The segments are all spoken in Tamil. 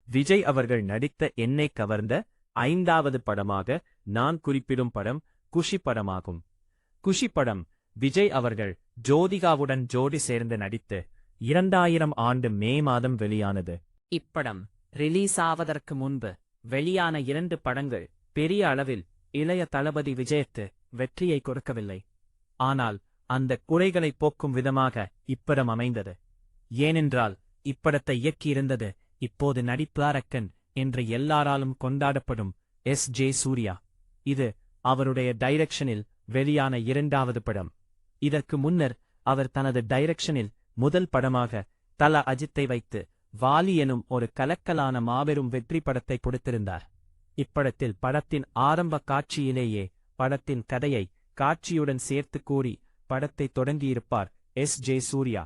விஜய் அவர்கள் நடித்த என்னை கவர்ந்த 5வது படமாக நான் குறிப்பிடும் படம் குஷி படமாகும். குஷி படம் விஜய் அவர்கள் ஜோதிகாவுடன் ஜோடி சேர்ந்து நடித்து 2000 ஆண்டு மே மாதம் வெளியானது. இப்படம் ரிலீஸ் ஆவதற்கு முன்பு வெளியான 2 படங்கள் பெரிய அளவில் இளைய தளபதி விஜய்க்கு வெற்றியை கொடுக்கவில்லை. ஆனால் அந்த குறைகளைப் போக்கும் விதமாக இப்படம் அமைந்தது. ஏனென்றால் இப்படத்தை இயக்கியிருந்தது இப்போது நடிப்பாரக்கன் என்று எல்லாராலும் கொண்டாடப்படும் S.J. சூர்யா. இது அவருடைய டைரக்ஷனில் வெளியான 2வது படம். இதற்கு முன்னர் அவர் தனது டைரக்ஷனில் முதல் படமாக தல அஜித்தை வைத்து வாலி எனும் ஒரு கலக்கலான மாபெரும் வெற்றி படத்தை கொடுத்திருந்தார். இப்படத்தில் படத்தின் ஆரம்ப காட்சியிலேயே படத்தின் கதையை காட்சியுடன் சேர்த்து கூறி படத்தை தொடங்கியிருப்பார் S.J. சூர்யா.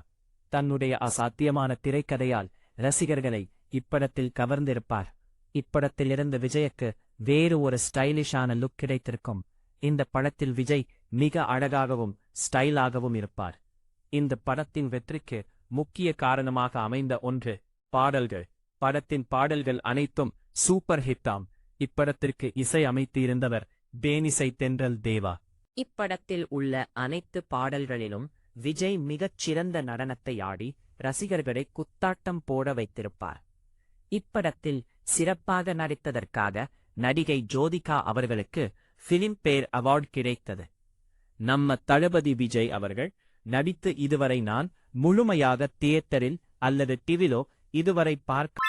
தன்னுடைய அசாத்தியமான திரைக்கதையால் ரசிகர்களை இப்படத்தில் கவர்ந்திருப்பார். இப்படத்திலிருந்து விஜய்க்கு வேறு ஒரு ஸ்டைலிஷான லுக் கிடைத்திருக்கும். இந்த படத்தில் விஜய் மிக அழகாகவும் ஸ்டைலாகவும் இருப்பார். இந்த படத்தின் வெற்றிக்கு முக்கிய காரணமாக அமைந்த ஒன்று பாடல்கள். படத்தின் பாடல்கள் அனைத்தும் சூப்பர் ஹிட்டாம். இப்படத்திற்கு இசை அமைத்திருந்தவர் பேனிசை தென்றல் தேவா. இப்படத்தில் உள்ள அனைத்து பாடல்களிலும் விஜய் மிகச் சிறந்த நடனத்தை ஆடி ரசிகர்களை குத்தாட்டம் போட வைத்திருப்பார். இப்படத்தில் சிறப்பாக நடித்ததற்காக நடிகை ஜோதிகா அவர்களுக்கு ஃபிலிம்பேர் அவார்டு கிடைத்தது. நம்ம தளபதி விஜய் அவர்கள் நடித்து இதுவரை நான் முழுமையாக தியேட்டரில் அல்லது டிவிலோ இதுவரை பார்க்க